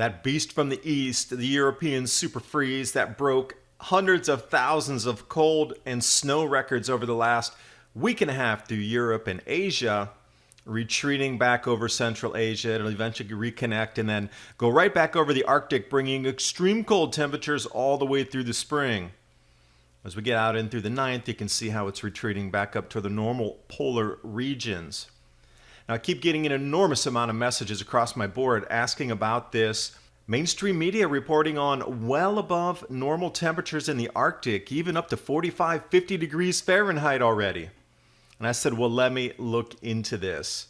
That beast from the east, the European super freeze that broke hundreds of thousands of cold and snow records over the last week and a half through Europe and Asia, retreating back over Central Asia. It'll eventually reconnect and then go right back over the Arctic, bringing extreme cold temperatures all the way through the spring. As we get out in through the 9th, you can see how it's retreating back up to the normal polar regions. Now, I keep getting an enormous amount of messages across my board asking about this. Mainstream media reporting on well above normal temperatures in the Arctic, even up to 45, 50 degrees Fahrenheit already. And I said, well, let me look into this.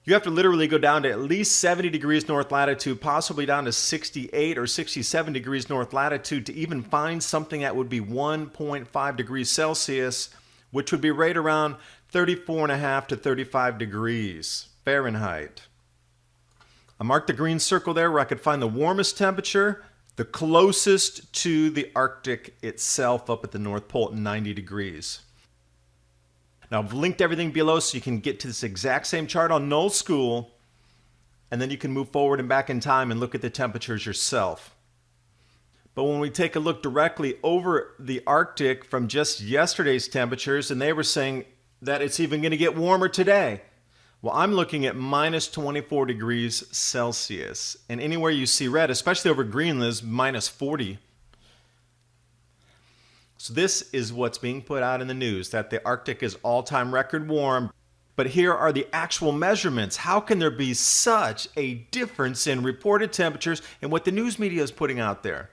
You have to literally go down to at least 70 degrees north latitude, possibly down to 68 or 67 degrees north latitude to even find something that would be 1.5 degrees Celsius, which would be right around 34.5 to 35 degrees Fahrenheit. I marked the green circle there where I could find the warmest temperature, the closest to the Arctic itself up at the North Pole at 90 degrees. Now, I've linked everything below so you can get to this exact same chart on Null School, and then you can move forward and back in time and look at the temperatures yourself. But when we take a look directly over the Arctic from just yesterday's temperatures, and they were saying that it's even going to get warmer today. Well, I'm looking at minus 24 degrees Celsius. And anywhere you see red, especially over Greenland, is minus 40. So this is what's being put out in the news, that the Arctic is all-time record warm. But here are the actual measurements. How can there be such a difference in reported temperatures and what the news media is putting out there?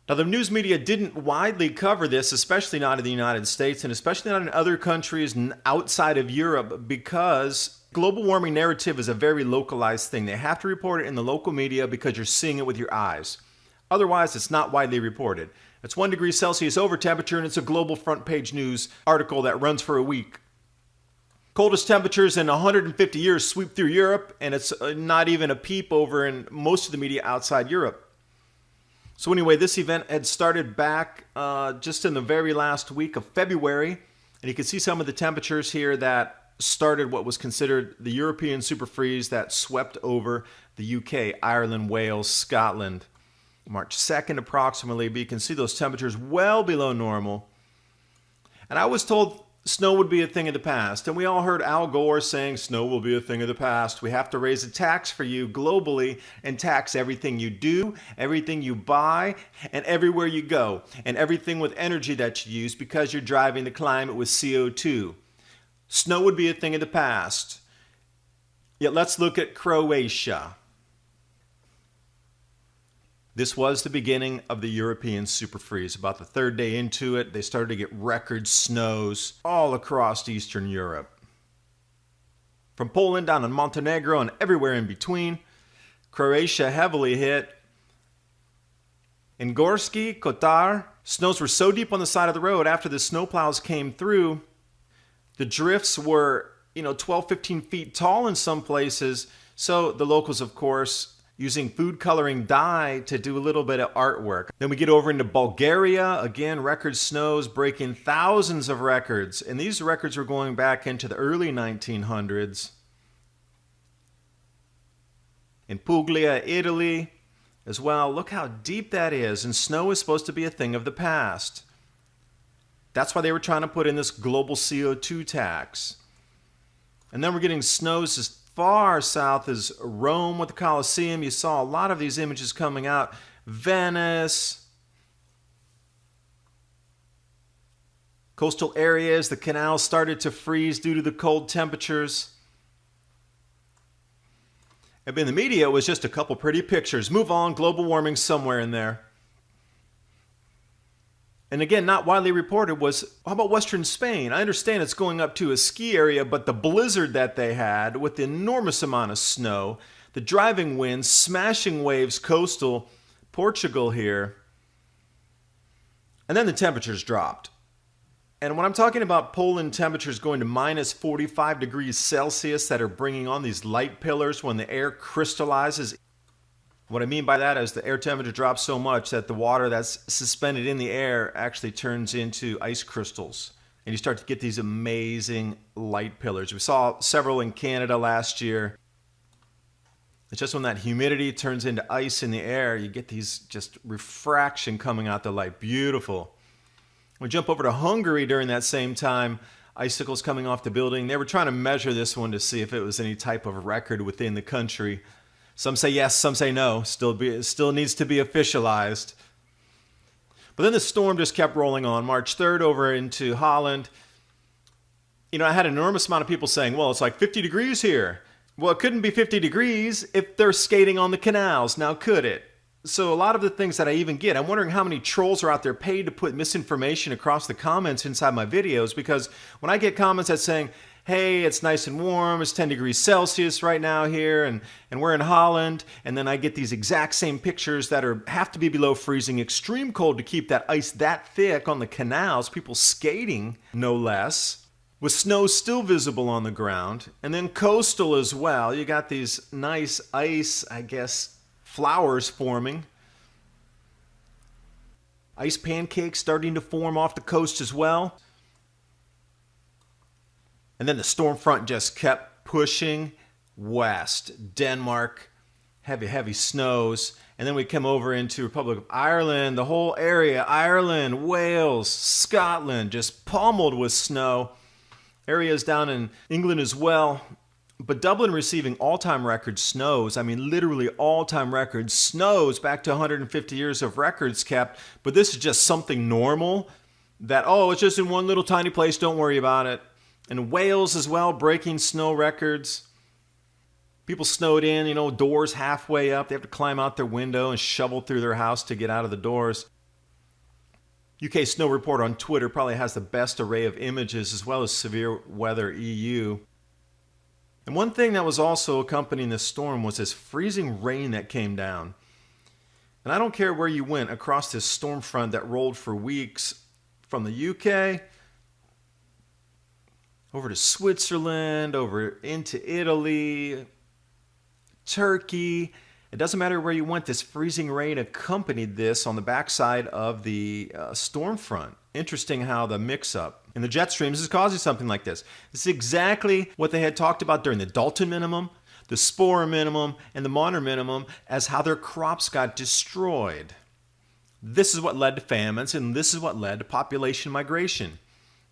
Now, the news media didn't widely cover this, especially not in the United States and especially not in other countries outside of Europe, because global warming narrative is a very localized thing. They have to report it in the local media because you're seeing it with your eyes. Otherwise, it's not widely reported. It's 1 degree Celsius over temperature, and it's a global front page news article that runs for a week. Coldest temperatures in 150 years sweep through Europe, and it's not even a peep over in most of the media outside Europe. So anyway, this event had started back just in the very last week of February, and you can see some of the temperatures here that started what was considered the European super freeze that swept over the UK, Ireland, Wales, Scotland, March 2nd approximately, but you can see those temperatures well below normal. And I was told snow would be a thing of the past, and we all heard Al Gore saying snow will be a thing of the past. We have to raise a tax for you globally and tax everything you do, everything you buy, and everywhere you go, and everything with energy that you use because you're driving the climate with CO2. Snow would be a thing of the past. Yet let's look at Croatia. This was the beginning of the European super freeze. About the third day into it, they started to get record snows all across Eastern Europe. From Poland down to Montenegro and everywhere in between. Croatia heavily hit. In Gorski Kotar, snows were so deep on the side of the road after the snowplows came through, the drifts were 12, 15 feet tall in some places. So the locals, of course, using food coloring dye to do a little bit of artwork. Then we get over into Bulgaria, again, record snows breaking thousands of records. And these records were going back into the early 1900s. In Puglia, Italy, as well. Look how deep that is. And snow is supposed to be a thing of the past. That's why they were trying to put in this global CO2 tax. And then we're getting snows as far south as Rome with the Colosseum. You saw a lot of these images coming out. Venice. Coastal areas, the canals started to freeze due to the cold temperatures. And in the media, it was just a couple pretty pictures. Move on, global warming somewhere in there. And again, not widely reported was, how about Western Spain? I understand it's going up to a ski area, but the blizzard that they had with the enormous amount of snow, the driving winds, smashing waves, coastal Portugal here. And then the temperatures dropped. And when I'm talking about Poland temperatures going to minus 45 degrees Celsius that are bringing on these light pillars when the air crystallizes. What I mean by that is the air temperature drops so much that the water that's suspended in the air actually turns into ice crystals. and you start to get these amazing light pillars. We saw several in Canada last year. It's just when that humidity turns into ice in the air, you get these just refraction coming out the light. Beautiful. We jump over to Hungary during that same time. Icicles coming off the building. They were trying to measure this one to see if it was any type of record within the country. Some say yes, some say no. Still needs to be officialized. But then the storm just kept rolling on. March 3rd over into Holland. You know, I had an enormous amount of people saying, well, it's like 50 degrees here. Well, it couldn't be 50 degrees if they're skating on the canals. Now, could it? So a lot of the things that I even get, I'm wondering how many trolls are out there paid to put misinformation across the comments inside my videos, because when I get comments that saying, hey, it's nice and warm, it's 10 degrees Celsius right now here, and we're in Holland, and then I get these exact same pictures that have to be below freezing, extreme cold to keep that ice that thick on the canals, people skating, no less, with snow still visible on the ground, and then coastal as well. You got these nice ice, I guess, flowers forming. Ice pancakes starting to form off the coast as well. And then the storm front just kept pushing west. Denmark, heavy snows. And then we come over into Republic of Ireland, the whole area, Ireland, Wales, Scotland, just pummeled with snow. Areas down in England as well. But Dublin receiving all-time record snows. I mean, literally all-time record snows, back to 150 years of records kept. But this is just something normal that, oh, it's just in one little tiny place, don't worry about it. And Wales as well, breaking snow records. People snowed in, you know, doors halfway up. They have to climb out their window and shovel through their house to get out of the doors. UK Snow Report on Twitter probably has the best array of images, as well as Severe Weather EU. And one thing that was also accompanying this storm was this freezing rain that came down. And I don't care where you went across this storm front that rolled for weeks from the UK over to Switzerland, over into Italy, Turkey. It doesn't matter where you went, this freezing rain accompanied this on the backside of the storm front. Interesting how the mix-up in the jet streams is causing something like this. This is exactly what they had talked about during the Dalton minimum, the Spore minimum, and the Monner minimum, as how their crops got destroyed. This is what led to famines, and this is what led to population migration.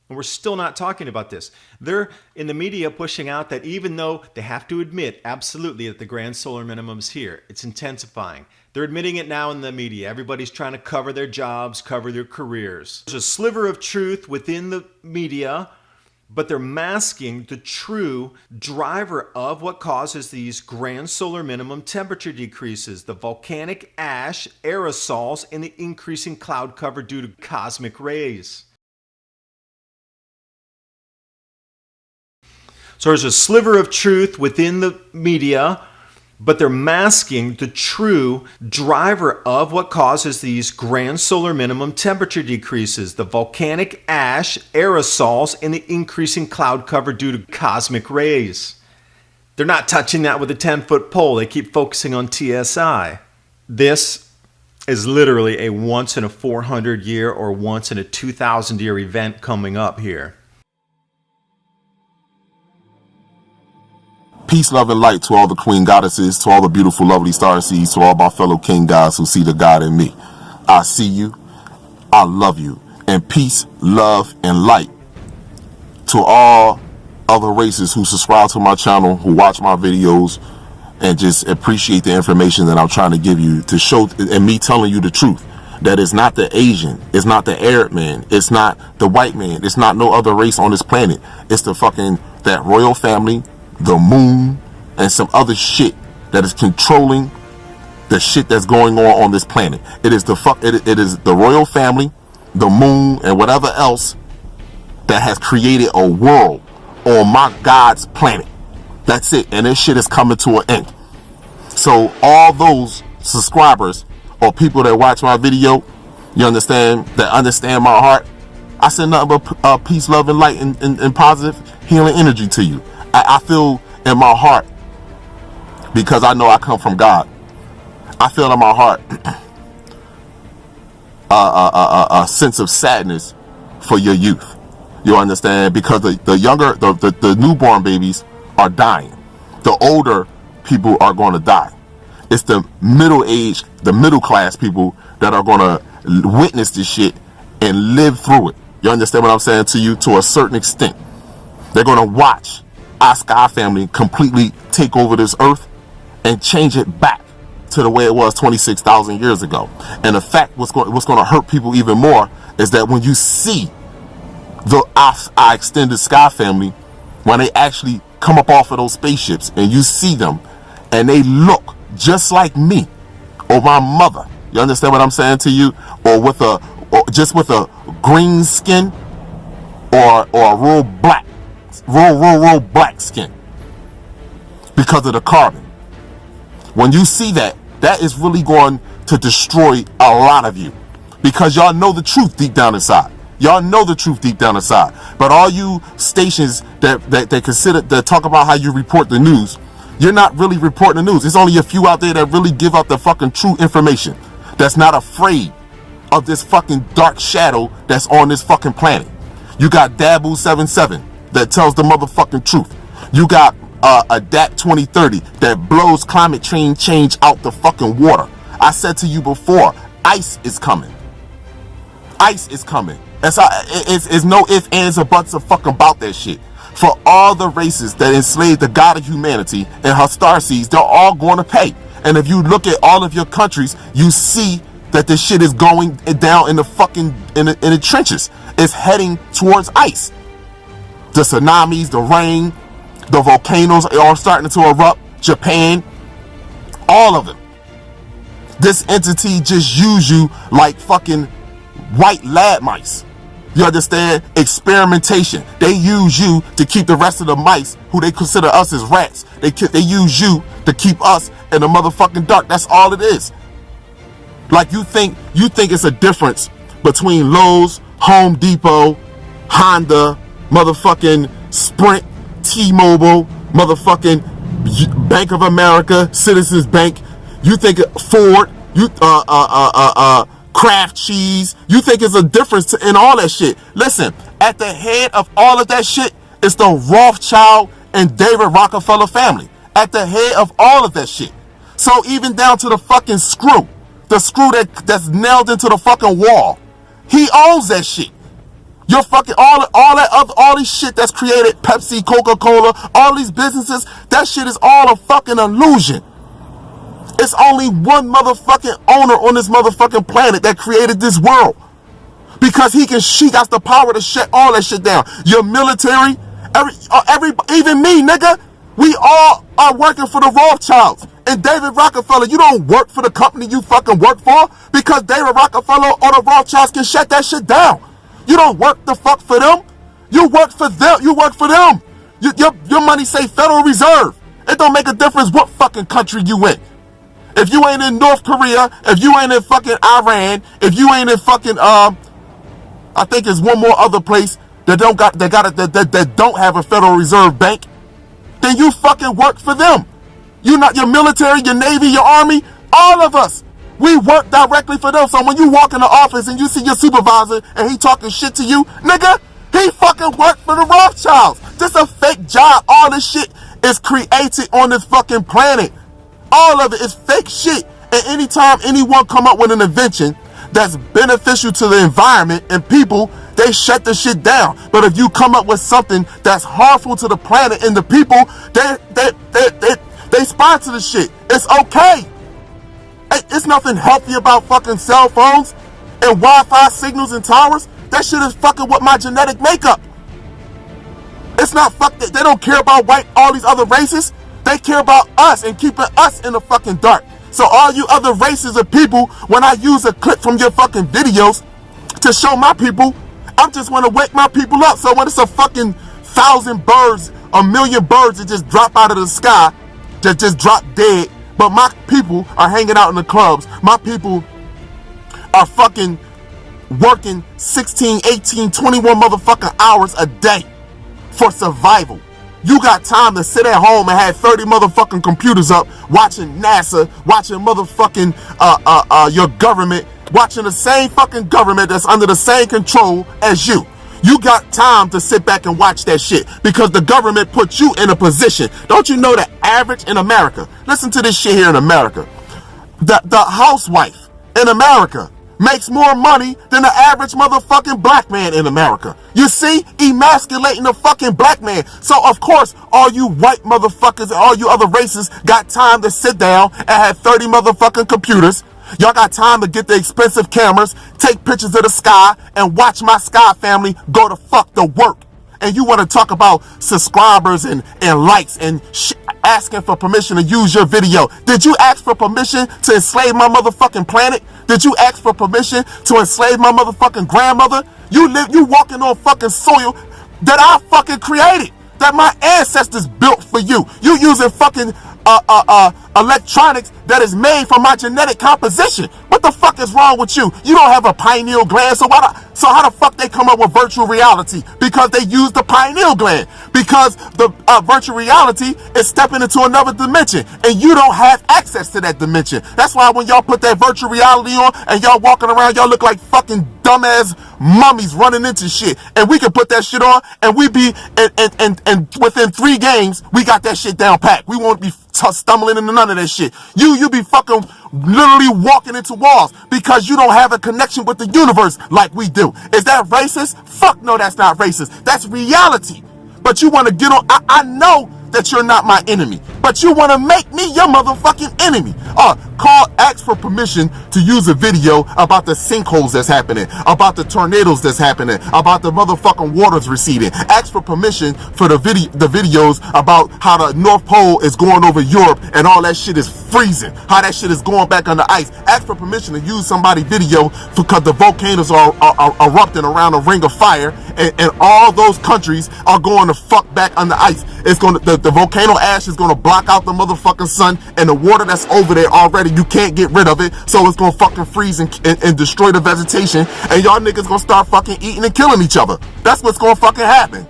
And we're still not talking about this. They're in the media pushing out that even though they have to admit absolutely that the grand solar minimum's here, it's intensifying. They're admitting it now in the media. Everybody's trying to cover their jobs, cover their careers. There's a sliver of truth within the media, but they're masking the true driver of what causes these grand solar minimum temperature decreases: the volcanic ash, aerosols, and the increasing cloud cover due to cosmic rays. So there's a sliver of truth within the media, but they're masking the true driver of what causes these grand solar minimum temperature decreases: the volcanic ash, aerosols, and the increasing cloud cover due to cosmic rays. They're not touching that with a 10-foot pole. They keep focusing on TSI. This is literally a once in a 400-year or once in a 2,000-year event coming up here. Peace, love, and light to all the queen goddesses, to all the beautiful, lovely star seeds, to all my fellow king gods who see the God in me. I see you. I love you. And peace, love, and light to all other races who subscribe to my channel, who watch my videos, and just appreciate the information that I'm trying to give you, to show, and me telling you the truth. That it's not the Asian, it's not the Arab man, it's not the white man, it's not no other race on this planet. It's the fucking, that royal family, the moon, and some other shit that is controlling the shit that's going on this planet. It is it is the royal family, the moon, and whatever else that has created a world on my God's planet. That's it. And this shit is coming to an end. So all those subscribers or people that watch my video, you understand, that understand my heart, I send nothing but peace, love, and light, and positive healing energy to you. I feel in my heart, because I know I come from God, I feel in my heart a sense of sadness for your youth. You understand? Because the newborn babies are dying. The older people are going to die. It's the middle class people that are going to witness this shit and live through it. You understand what I'm saying to you? To a certain extent. They're going to watch our Sky family completely take over this earth and change it back to the way it was 26,000 years ago. And the fact what's going to hurt people even more is that when you see our extended Sky family, when they actually come up off of those spaceships and you see them and they look just like me or my mother, you understand what I'm saying to you? Or just with a green skin or a real black skin because of the carbon. When you see that is really going to destroy a lot of you because y'all know the truth deep down inside. Y'all know the truth deep down inside. But all you stations that talk about how you report the news, you're not really reporting the news. There's only a few out there that really give out the fucking true information. That's not afraid of this fucking dark shadow that's on this fucking planet. You got Dabu77 that tells the motherfucking truth. You got Adapt 2030 that blows climate change out the fucking water. I said to you before, ice is coming. Ice is coming. It's no ifs, ands, or buts of fucking about that shit. For all the races that enslaved the god of humanity and her star seeds, they're all going to pay. And if you look at all of your countries, you see that this shit is going down in the fucking in the trenches. It's heading towards ice. The tsunamis, the rain, the volcanoes are all starting to erupt. Japan, all of them. This entity just use you like fucking white lab mice. You understand? Experimentation. They use you to keep the rest of the mice, who they consider us as rats. They use you to keep us in the motherfucking dark. That's all it is. Like you think it's a difference between Lowe's, Home Depot, Honda, motherfucking Sprint, T-Mobile, motherfucking Bank of America, Citizens Bank. You think Ford, Kraft cheese. You think it's a difference in all that shit. Listen, at the head of all of that shit is the Rothschild and David Rockefeller family. At the head of all of that shit. So even down to the fucking screw. The screw that's nailed into the fucking wall. He owns that shit. You're fucking all this shit that's created, Pepsi, Coca-Cola, all these businesses, that shit is all a fucking illusion. It's only one motherfucking owner on this motherfucking planet that created this world. Because she got the power to shut all that shit down. Your military, even me, nigga, we all are working for the Rothschilds. And David Rockefeller, you don't work for the company you fucking work for because David Rockefeller or the Rothschilds can shut that shit down. You don't work the fuck for them. You work for them. You work for them. Your money say Federal Reserve. It don't make a difference what fucking country you in. If you ain't in North Korea, if you ain't in fucking Iran, if you ain't in fucking I think there's one more other place that don't have a Federal Reserve Bank, then you fucking work for them. You not your military, your Navy, your Army, all of us. We work directly for them. So when you walk in the office and you see your supervisor and he talking shit to you, nigga, he fucking worked for the Rothschilds. This a fake job. All this shit is created on this fucking planet. All of it is fake shit. And anytime anyone come up with an invention that's beneficial to the environment and people, they shut the shit down. But if you come up with something that's harmful to the planet and the people, they sponsor the shit. It's okay. It's nothing healthy about fucking cell phones and Wi-Fi signals and towers. That shit is fucking with my genetic makeup. It's not they don't care about all these other races. They care about us and keeping us in the fucking dark. So all you other races of people, when I use a clip from your fucking videos to show my people, I'm just want to wake my people up. So when it's a fucking 1,000 birds, 1,000,000 birds that just drop out of the sky, that just drop dead, but my people are hanging out in the clubs. My people are fucking working 16, 18, 21 motherfucking hours a day for survival. You got time to sit at home and have 30 motherfucking computers up watching NASA, watching motherfucking your government, watching the same fucking government that's under the same control as you. You got time to sit back and watch that shit because the government put you in a position. Don't you know the average in America? Listen to this shit here in America. The housewife in America makes more money than the average motherfucking black man in America. You see? Emasculating the fucking black man. So, of course, all you white motherfuckers and all you other races got time to sit down and have 30 motherfucking computers. Y'all got time to get the expensive cameras, take pictures of the sky, and watch my Sky family go to fuck to work. And you want to talk about subscribers and likes and asking for permission to use your video. Did you ask for permission to enslave my motherfucking planet? Did you ask for permission to enslave my motherfucking grandmother? You walking on fucking soil that I fucking created, that my ancestors built for you. You using fucking electronics that is made from my genetic composition. What the fuck is wrong with you? You don't have a pineal gland, so how the fuck they come up with virtual reality? Because they use the pineal gland. Because the virtual reality is stepping into another dimension, and you don't have access to that dimension. That's why when y'all put that virtual reality on and y'all walking around, y'all look like fucking dumbass mummies running into shit. And we can put that shit on, and we be and within 3 games we got that shit down packed. We won't be stumbling into none of that shit. You be fucking literally walking into walls because you don't have a connection with the universe like we do. Is that racist? Fuck no, that's not racist. That's reality. But you want to get on. I know that you're not my enemy, but you want to make me your motherfucking enemy. Ask for permission to use a video about the sinkholes that's happening, about the tornadoes that's happening, about the motherfucking waters receding. Ask for permission for the videos about how the North Pole is going over Europe and all that shit is freezing, how that shit is going back under ice. Ask for permission to use somebody's video because the volcanoes are erupting around a ring of fire, and all those countries are going to fuck back under ice. It's going to the volcano ash is going to block out the motherfucking sun, and the water that's over there already, you can't get rid of it, so it's going to fucking freeze and destroy the vegetation, and y'all niggas going to start fucking eating and killing each other. That's what's going to fucking happen.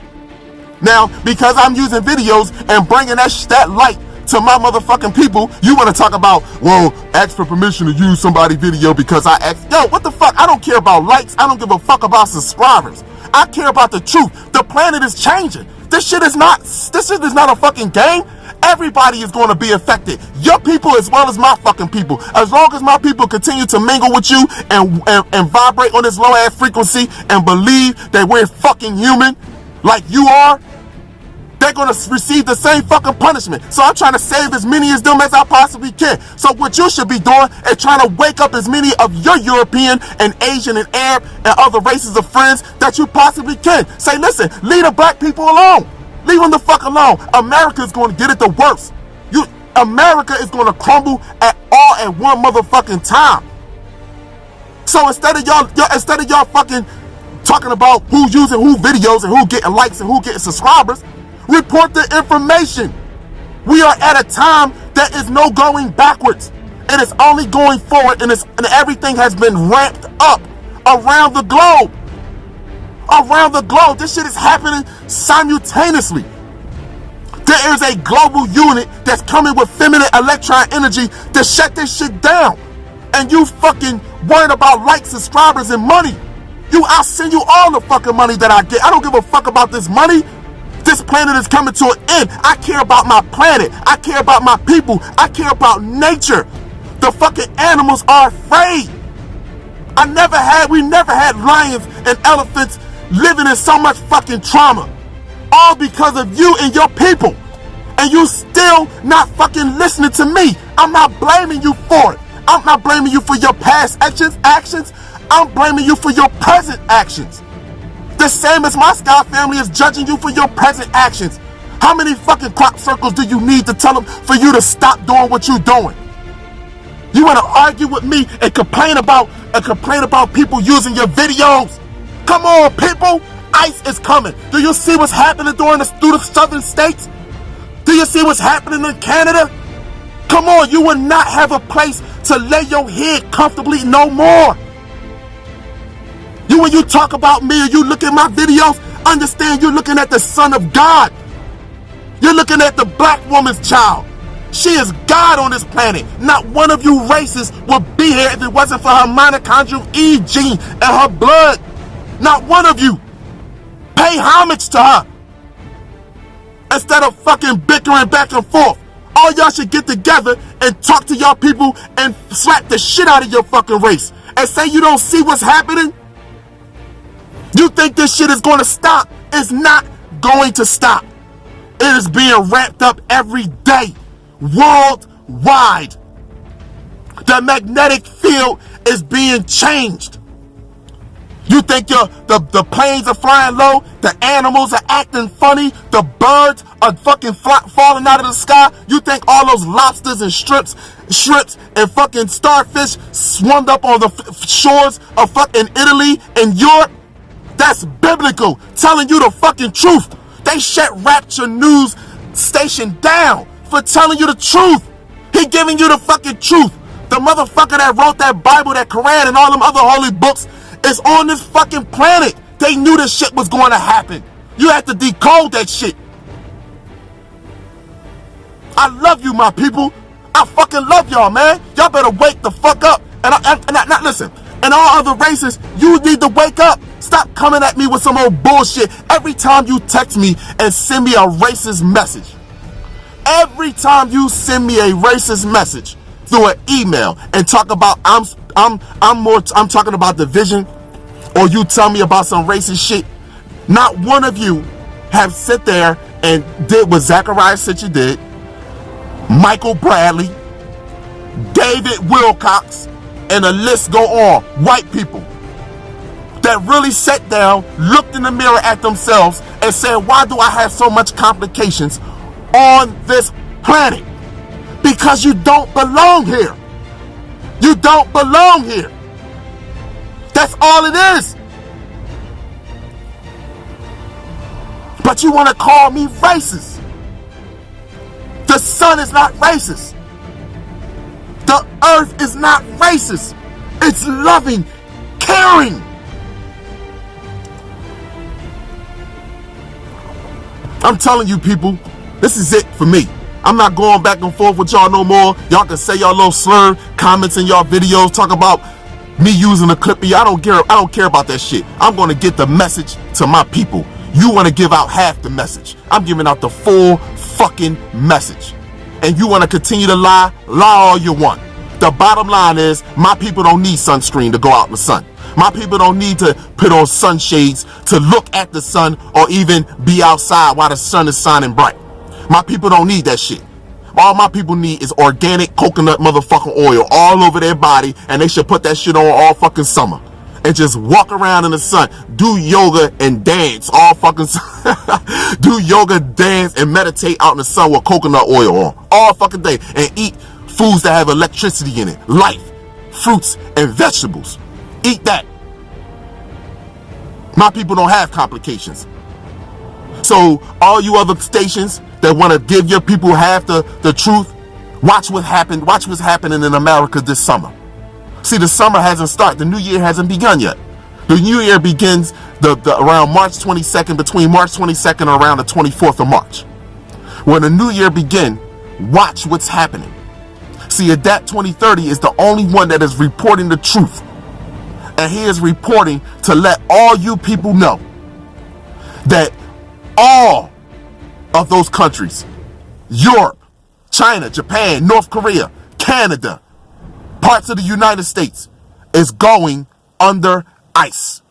Now, because I'm using videos and bringing that light to my motherfucking people, you want to talk about, well, ask for permission to use somebody's video because I asked. Yo, what the fuck? I don't care about likes. I don't give a fuck about subscribers. I care about the truth. The planet is changing. This shit is not a fucking game. Everybody is going to be affected. Your people as well as my fucking people. As long as my people continue to mingle with you and vibrate on this low ass frequency and believe that we're fucking human like you are, they're going to receive the same fucking punishment. So I'm trying to save as many of them as I possibly can. So what you should be doing is trying to wake up as many of your European and Asian and Arab and other races of friends that you possibly can. Say, listen, leave the black people alone. Leave them the fuck alone. America is going to get it the worst. America is going to crumble at one motherfucking time. So instead of y'all fucking talking about who's using who videos and who getting likes and who getting subscribers, report the information. We are at a time that is no going backwards. It is only going forward, and everything has been ramped up around the globe. Around the globe. This shit is happening simultaneously. There is a global unit that's coming with feminine electron energy to shut this shit down. And you fucking worried about likes, subscribers, and money. I'll send you all the fucking money that I get. I don't give a fuck about this money. This planet is coming to an end. I care about my planet. I care about my people. I care about nature. The fucking animals are afraid. We never had lions and elephants living in so much fucking trauma. All because of you and your people. And you still not fucking listening to me. I'm not blaming you for it. I'm not blaming you for your past actions. I'm blaming you for your present actions. The same as my Sky family is judging you for your present actions. How many fucking crop circles do you need to tell them for you to stop doing what you're doing? You want to argue with me and complain about people using your videos? Come on, people. ICE is coming. Do you see what's happening through the southern states? Do you see what's happening in Canada? Come on, you will not have a place to lay your head comfortably no more. When you talk about me and you look at my videos, understand you're looking at the Son of God. You're looking at the black woman's child. She is God on this planet. Not one of you races would be here if it wasn't for her mitochondrial Eve gene and her blood. Not one of you. Pay homage to her. Instead of fucking bickering back and forth. All y'all should get together and talk to y'all people and slap the shit out of your fucking race. And say you don't see what's happening? You think this shit is going to stop? It's not going to stop. It is being ramped up every day, worldwide. The magnetic field is being changed. You think the planes are flying low, the animals are acting funny, the birds are fucking falling out of the sky? You think all those lobsters and shrimps and fucking starfish swung up on the shores of fucking Italy and Europe? That's biblical, telling you the fucking truth. They shut Rapture News station down for telling you the truth. He giving you the fucking truth. The motherfucker that wrote that Bible, that Quran, and all them other holy books is on this fucking planet. They knew this shit was going to happen. You have to decode that shit. I love you, my people. I fucking love y'all, man. Y'all better wake the fuck up. And listen, and all other races, you need to wake up. Stop coming at me with some old bullshit every time you text me and send me a racist message. Every time you send me a racist message through an email and talk about I'm talking about division, or you tell me about some racist shit, not one of you have sit there and did what Zachariah said you did, Michael Bradley, David Wilcox, and the list go on. White people that really sat down, looked in the mirror at themselves and said, why do I have so much complications on this planet? Because you don't belong here. You don't belong here. That's all it is. But you want to call me racist. The sun is not racist. The earth is not racist. It's loving, caring. I'm telling you, people, this is it for me. I'm not going back and forth with y'all no more. Y'all can say y'all little slur comments in y'all videos, talk about me using a clip of you. I don't care about that shit. I'm going to get the message to my people. You want to give out half the message. I'm giving out the full fucking message. And you want to continue to lie all you want. The bottom line is, my people don't need sunscreen to go out in the sun. My people don't need to put on sunshades to look at the sun or even be outside while the sun is shining bright. My people don't need that shit. All my people need is organic coconut motherfucking oil all over their body, and they should put that shit on all fucking summer and just walk around in the sun, do yoga and dance all fucking do yoga, dance, and meditate out in the sun with coconut oil on all fucking day, and eat foods that have electricity in it, life, fruits and vegetables. Eat that. My people don't have complications. So all you other stations that want to give your people half the truth, watch what happened. Watch what's happening in America this summer. See, the summer hasn't started. The new year hasn't begun yet. The new year begins around March 22nd, between March 22nd and around the 24th of March. When the new year begins, watch what's happening. See, Adapt 2030 is the only one that is reporting the truth. And he is reporting to let all you people know that all of those countries, Europe, China, Japan, North Korea, Canada, parts of the United States, is going under ice.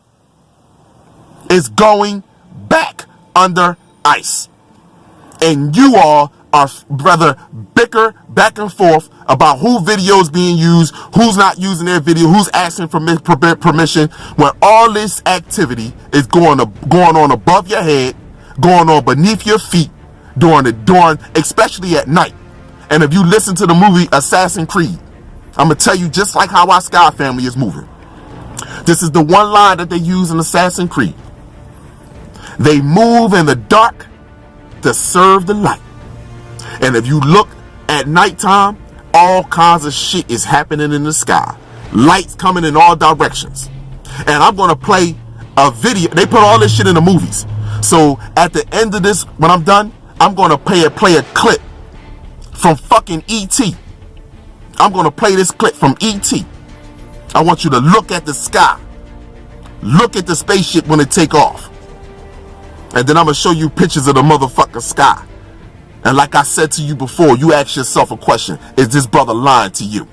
Is going back under ice. And you all are rather bicker back and forth about who video is being used, who's not using their video, who's asking for permission, when all this activity is going on above your head, going on beneath your feet, during especially at night. And if you listen to the movie Assassin's Creed, I'm going to tell you just like how our Sky family is moving. This is the one line that they use in Assassin's Creed. They move in the dark to serve the light. And if you look at nighttime, all kinds of shit is happening in the sky. Lights coming in all directions. And I'm going to play a video. They put all this shit in the movies. So at the end of this, when I'm done, I'm going to play a clip from fucking E.T. I'm going to play this clip from E.T. I want you to look at the sky. Look at the spaceship when it take off. And then I'm going to show you pictures of the motherfucking sky. And like I said to you before, you ask yourself a question. Is this brother lying to you?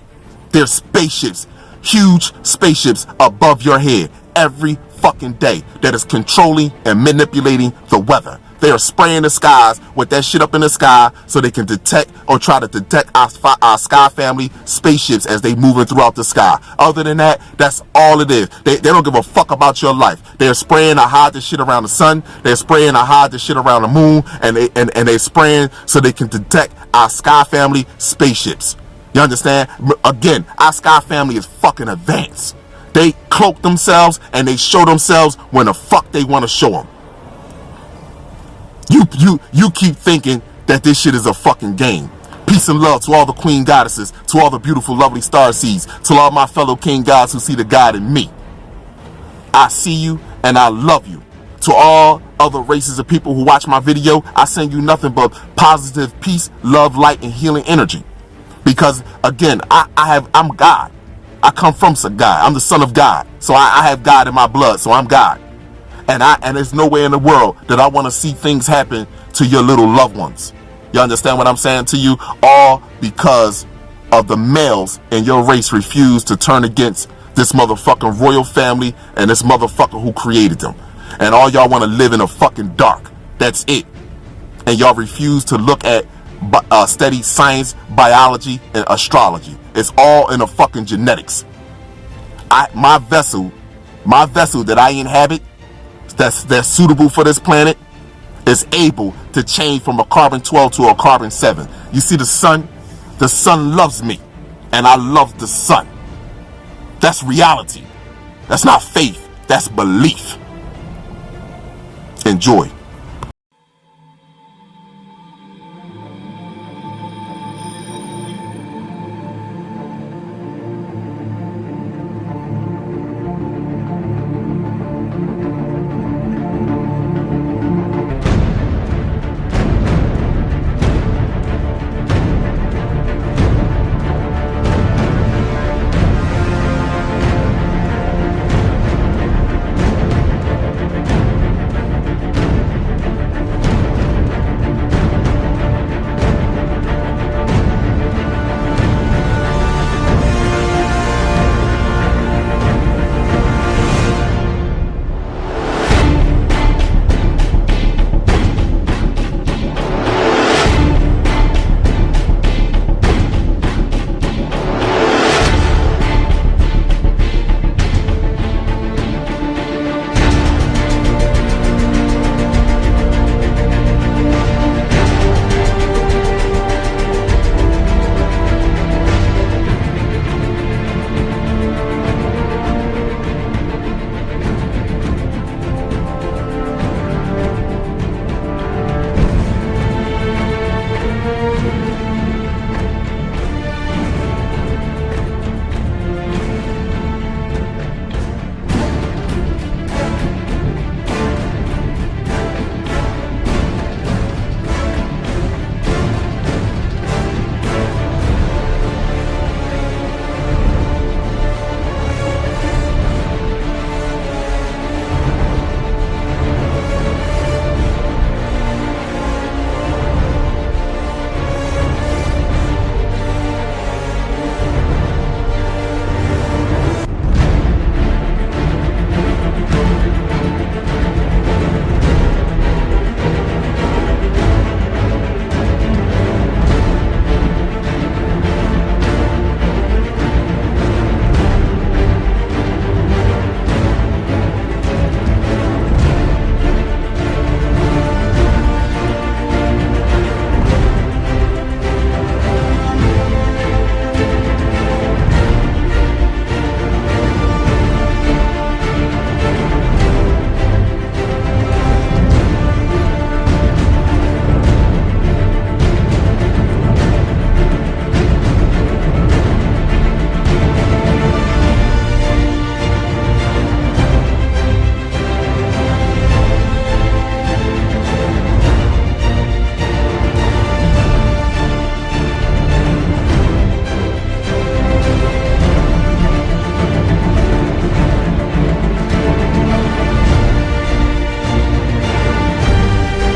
There's spaceships, huge spaceships above your head every fucking day that is controlling and manipulating the weather. They are spraying the skies with that shit up in the sky so they can detect or try to detect our Sky Family spaceships as they moving throughout the sky. Other than that, that's all it is. They don't give a fuck about your life. They're spraying to hide the shit around the sun. They're spraying to hide the shit around the moon. And they're spraying so they can detect our Sky Family spaceships. You understand? Again, our Sky Family is fucking advanced. They cloak themselves and they show themselves when the fuck they want to show them. You keep thinking that this shit is a fucking game. Peace and love to all the queen goddesses, to all the beautiful, lovely starseeds, to all my fellow king gods who see the God in me. I see you and I love you. To all other races of people who watch my video, I send you nothing but positive peace, love, light, and healing energy. Because again, I'm God. I come from God. I'm the son of God. So I have God in my blood. So I'm God. And there's no way in the world that I want to see things happen to your little loved ones. You understand what I'm saying to you? All because of the males in your race refuse to turn against this motherfucking royal family and this motherfucker who created them. And all y'all want to live in a fucking dark. That's it. And y'all refuse to look at study science, biology, and astrology. It's all in the fucking genetics. My vessel that I inhabit, that's suitable for this planet, is able to change from a carbon-12 to a carbon-7. You see the sun? The sun loves me, and I love the sun. That's reality. That's not faith. That's belief. Enjoy.